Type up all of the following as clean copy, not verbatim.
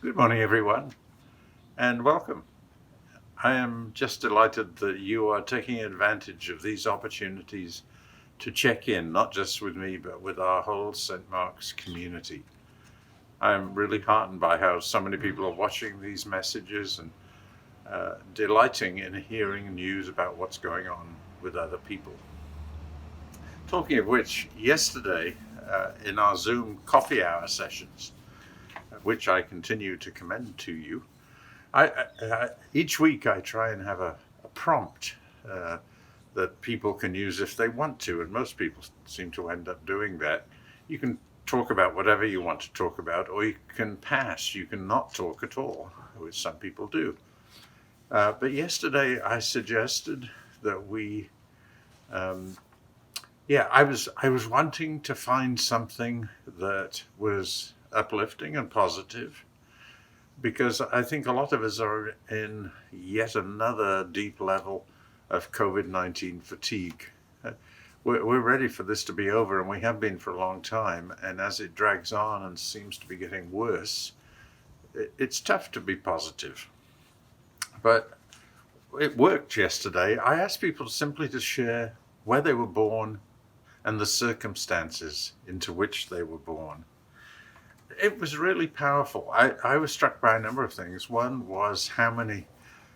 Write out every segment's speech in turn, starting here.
Good morning, everyone, and welcome. I am just delighted that you are taking advantage of these opportunities to check in, not just with me, but with our whole St. Mark's community. I'm really heartened by how so many people are watching these messages and delighting in hearing news about what's going on with other people. Talking of which, yesterday in our Zoom coffee hour sessions, which I continue to commend to you, each week I try and have a prompt uh, that people can use if they want to, and most people seem to end up doing that. You can talk about whatever you want to talk about, or you can pass. You can not talk at all, which some people do. But yesterday I suggested that um, I was wanting to find something that was uplifting and positive because I think a lot of us are in yet another deep level of COVID-19 fatigue. Uh, we're ready for this to be over, and we have been for a long time. And as it drags on and seems to be getting worse, it's tough to be positive. But it worked yesterday. I asked people simply to share where they were born and the circumstances into which they were born. It was really powerful. I was struck by a number of things. One was how many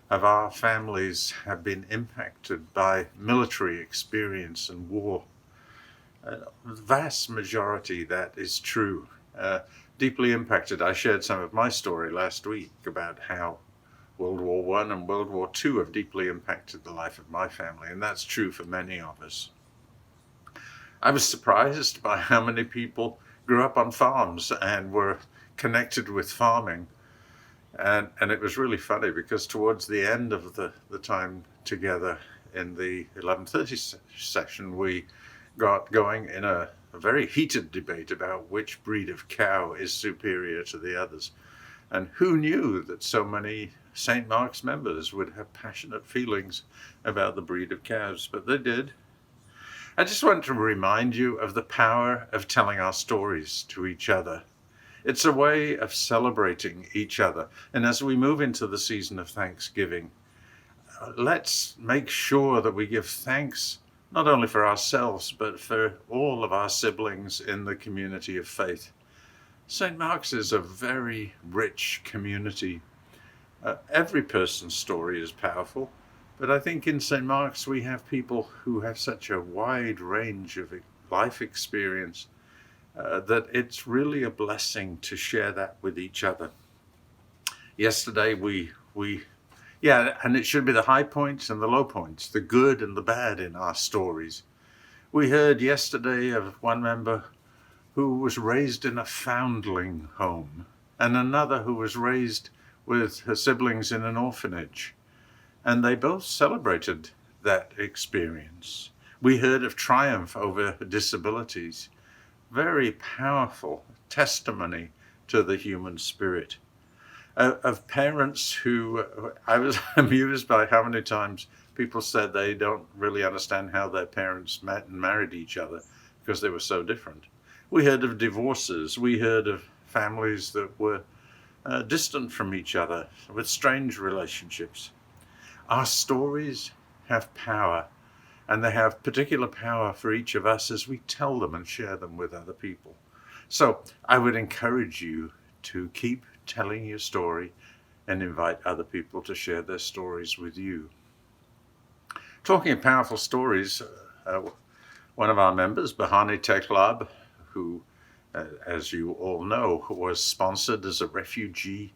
of our families have been impacted by military experience and war. The vast majority that is true. Uh, Deeply impacted. I shared some of my story last week about how World War One and World War Two have deeply impacted the life of my family, and that's true for many of us. I was surprised by how many people grew up on farms and were connected with farming. And it was really funny because towards the end of the time together in the 11:30 session, we got going in a very heated debate about which breed of cow is superior to the others. And who knew that so many St. Mark's members would have passionate feelings about the breed of cows, but they did. I just want to remind you of the power of telling our stories to each other. It's a way of celebrating each other. And as we move into the season of Thanksgiving, let's make sure that we give thanks not only for ourselves, but for all of our siblings in the community of faith. St. Mark's is a very rich community. Every person's story is powerful, but I think in St. Mark's we have people who have such a wide range of life experience that it's really a blessing to share that with each other. Yesterday yeah, and it should be the high points and the low points, the good and the bad in our stories. We heard yesterday of one member who was raised in a foundling home, and another who was raised with her siblings in an orphanage. And they both celebrated that experience. We heard of triumph over disabilities. Very powerful testimony to the human spirit. Of parents who, I was amused by how many times people said they don't really understand how their parents met and married each other because they were so different. We heard of divorces. We heard of families that were distant from each other with strange relationships. Our stories have power, and they have particular power for each of us as we tell them and share them with other people. So I would encourage you to keep telling your story and invite other people to share their stories with you. Talking of powerful stories, one of our members, Bahani Teklab, who, as you all know, was sponsored as a refugee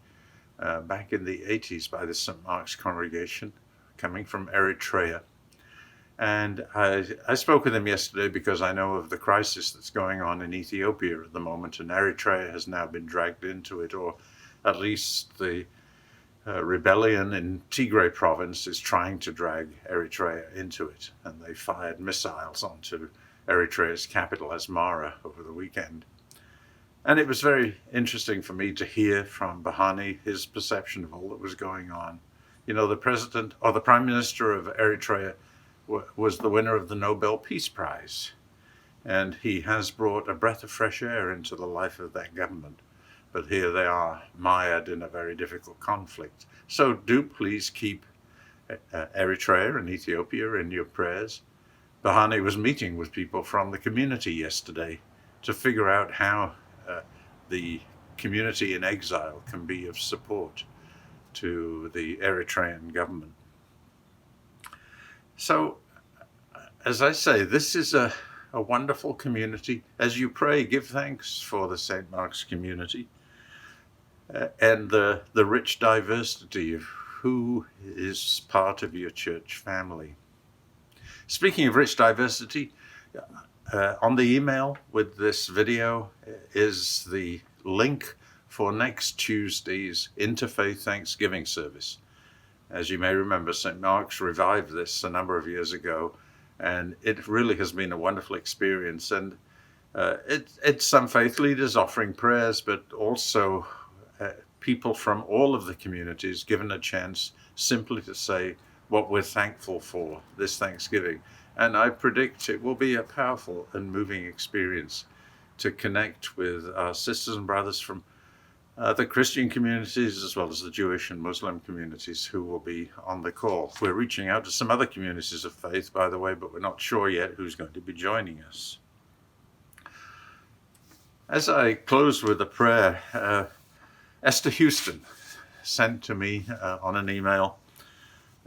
back in the 80s by the St. Mark's congregation, coming from Eritrea. And I spoke with him yesterday because I know of the crisis that's going on in Ethiopia at the moment, and Eritrea has now been dragged into it, or at least the rebellion in Tigray province is trying to drag Eritrea into it. And they fired missiles onto Eritrea's capital, Asmara, over the weekend. And it was very interesting for me to hear from Bahani his perception of all that was going on. You know, the president or the prime minister of Eritrea was the winner of the Nobel Peace Prize, and he has brought a breath of fresh air into the life of that government. but here they are, mired in a very difficult conflict. So do please keep Eritrea and Ethiopia in your prayers. Bahani was meeting with people from the community yesterday to figure out how the community in exile can be of support to the Eritrean government. So, as I say, this is a wonderful community. As you pray, give thanks for the St. Mark's community and the rich diversity of who is part of your church family. Speaking of rich diversity, on the email with this video is the link for next Tuesday's Interfaith Thanksgiving service. As you may remember, St. Mark's revived this a number of years ago, and it really has been a wonderful experience. And it's some faith leaders offering prayers, but also people from all of the communities given a chance simply to say what we're thankful for this Thanksgiving. And I predict it will be a powerful and moving experience to connect with our sisters and brothers from the Christian communities as well as the Jewish and Muslim communities who will be on the call. We're reaching out to some other communities of faith, by the way, but we're not sure yet who's going to be joining us. As I close with a prayer, Esther Houston sent to me on an email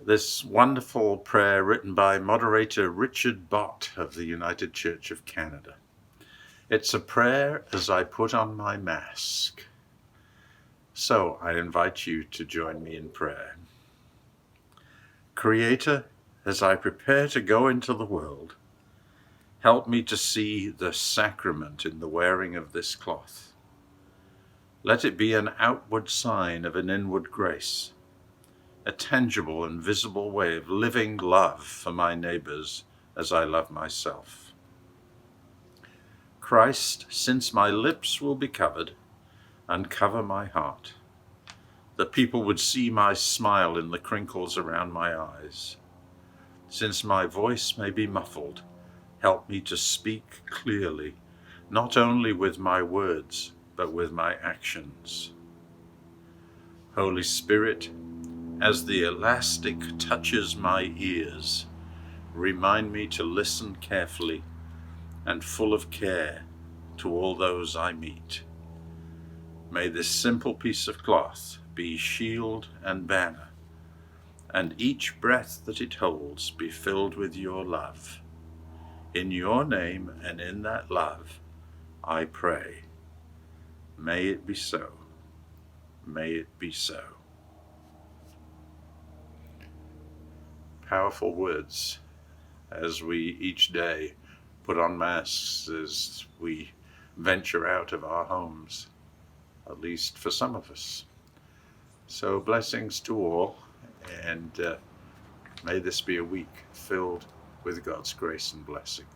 this wonderful prayer written by moderator Richard Bott of the United Church of Canada. It's a prayer as I put on my mask. So I invite you to join me in prayer. Creator, as I prepare to go into the world, help me to see the sacrament in the wearing of this cloth. Let it be an outward sign of an inward grace, a tangible and visible way of living love for my neighbors as I love myself. Christ, since my lips will be covered, uncover my heart, that people would see my smile in the crinkles around my eyes. Since my voice may be muffled, help me to speak clearly, not only with my words, but with my actions. Holy Spirit, as the elastic touches my ears, remind me to listen carefully and full of care to all those I meet. May this simple piece of cloth be shield and banner, and each breath that it holds be filled with your love. In your name and in that love, I pray. May it be so. May it be so. Powerful words as we each day put on masks, as we venture out of our homes, at least for some of us. So blessings to all, and may this be a week filled with God's grace and blessing.